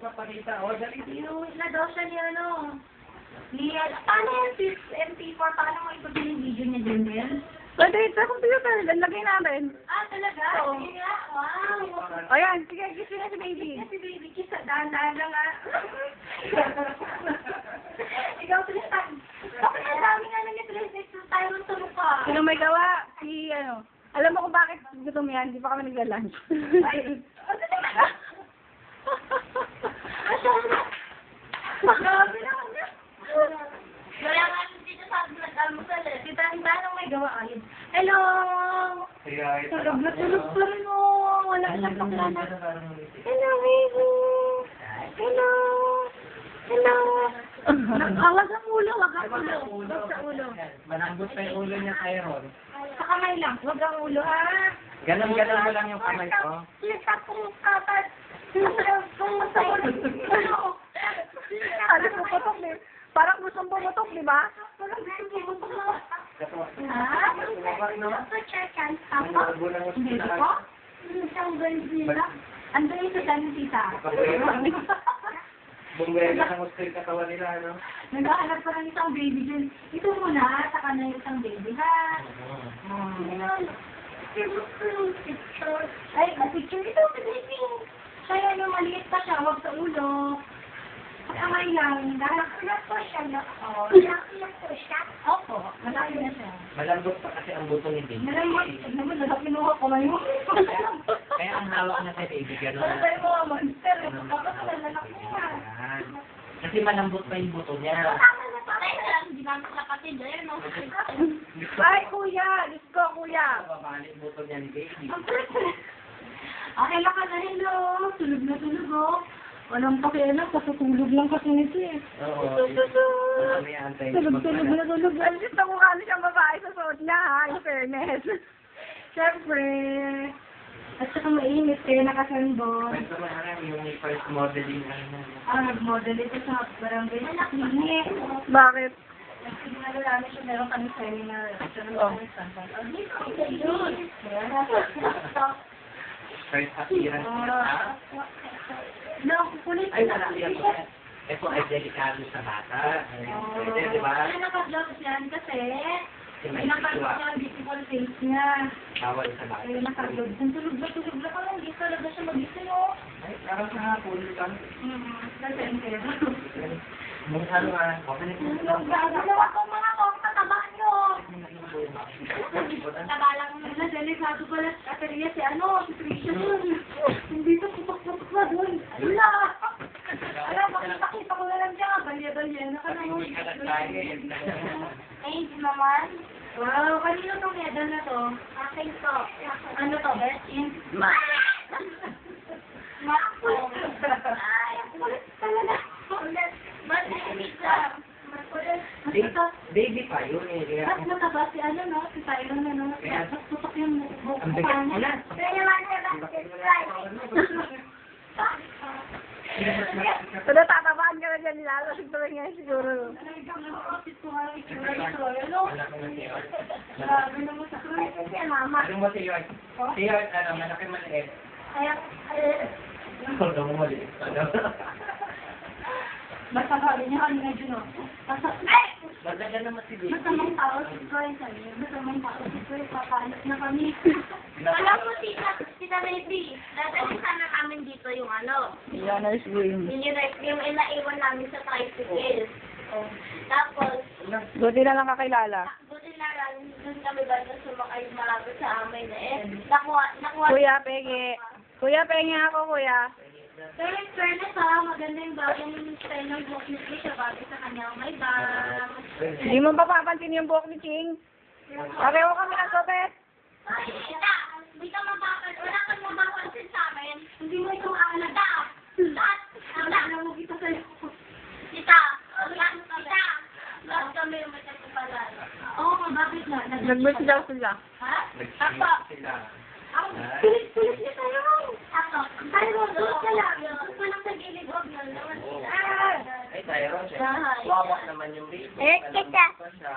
papakita. O, dali. Inuwi na daw siya ni ano. Paano yung MP4? Paano mo ipagin yung video niya din din? Pwede, sa computer. Lalagay natin. Ah, talaga? Oo. Sige nga. Wow. O yan, sige, gising na si baby. Si baby kiss, dahan-dahan lang ah. Ikaw, Tristan. Bakit ang dami nga nang Tristan tayo ng tulog ka? Sino may gawa? Si ano. Alam mo kung bakit gutom yan? Di pa kami nagla-lunch. Ay, ano talaga? Grabe naman niya. Kaya nga dito sa atin nag-almusal eh. Tita, anong may gawa ayun? Hello! Tulog na tulog pa rin mo. Wala siyang paklana. Hello, baby. Hello. Hello. Wag ang ulo, wag ang ulo. Wag sa ulo. Malambot pa yung ulo niya, Tyron. Sa kamay lang, wag ang ulo ha. Ganon-ganon mo lang yung kamay ko. Lisa kong kapat. Kung masaya. Parang pumutok, di parang gustong pumutok, di ba? Parang gusto mo pumutok. Ha? Sa churchan. Ako? Hindi ko? Isang Godzilla. Ando yung sa dami tita. Bumwela sa hostel katawan nila, ano? Naghahanap pa ng isang baby dyan. Ito muna, saka na yung isang baby, ha? Ay, picture ito, baby. Kaya nung maliit pa siya, huwag sa ulo. Sa kamay lang, dahil po siya na, malaki po siya. Opo, malaki na siya. Malambot pa kasi ang buto ni Baby. Naman, kinuha ko ngayon. Kaya ang hawak na kay Baby, gano'n. Wala tayo mga monster, tapos lalaki niya. Yan. Kasi malambot pa yung buto niya. Tama na pala, hindi namin kapatid, ayun, no? Ay, kuya! Let's go, kuya! Babali yung buto niya ni Baby. Okay lang ka na, hello. Tulog na tulog, oh. Walang pakialam, kasutulog lang kasi nito eh. Oo. May antay. Tulog na tulog. Ang gusto ko kano siyang babae sa suot niya, ha? In fairness. Siyempre. At saka mainit kayo nakasandon. Ito na yung first modeling. Nag-model ito sa barangay. Naklinik. Bakit? Nagsignalo namin siya, meron kami seminar. Oh. First appearance niya. No, kulit Ay, na. wala yan. Ito ay delikado sa bata. Pwede, di ba? Kaya nakadlock yan kasi May pinapalok sitwa. niya ang beautiful face niya. Bawal sa bata. Kaya nakadlock. Tulog na ka lang. Hindi talaga siya magising, oh. Ay, parang sa hapon lang. Nasente. Mung ano nga, okay na ito. Gagawa ko mga kong tataba nyo. Taba lang na delikado pala sa kateriya si ano, si Tricia dun. Hindi ko putok-putok na dun. Wala. Alam, makita ko na lang siya. Balya-balya na ka na mo. Ay, di naman. Wow, kanino tong medal na to? Akin to. Ano to, best in? Ma. Ay, kulit talaga. Ba't Baby pa yun eh. Kaya, mas mataba si ano, no? Si Tyron, ano? Mas tutok yung buko ang pa bigat niya. niya. Kaya naman siya Pero tatabaan ka na dyan, nilalasig tuloy ngayon siguro. Ano mo si Yoy? Si Yoy, ano, malaki maliit. Ano mo maliit? Basta sabi niya kanina dyan, no? Basta, Maganda naman si Baby. masamang tao si Troy, sabi niya. Masamang tao si Troy, papalit na kami. Alam mo, tita Baby, dadalhin sana namin dito yung ano, Yan, nice game. yung inaiwan namin sa tricycle. Tapos, Buti na lang kakilala. buti na lang, dun kami ba na sumakay malapit sa amin eh. Nakuha. Kuya, penge. Kuya, penge ako, kuya. Pero in fairness ha, maganda yung bagong style ng book ni Trisha bagay sa kanya. May bag. Hindi mo pa papansin yung buhok ni Ching. Pareho kami ng sopet. Ay, tita, hindi ka mabakal. Wala kang mabapansin sa amin. Hindi mo ito aalaga. Lahat. Wala na mo kita sa'yo. Tita, tita. Lahat kami yung matagpapala. Oo, bakit na? Nag-birth daw sila. Ha? Ako. Sila. Ako. Pilit niya tayo. Ako. Tayo, doon ka lang. Doon ka lang sa gilid. Huwag na naman. Ay, Tyron, siya. Bahay. Wawa naman yung baby. Eh, kita. Malambot pa siya.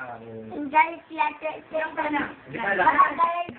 Dahil siya, siya ka na. Hindi ka lang.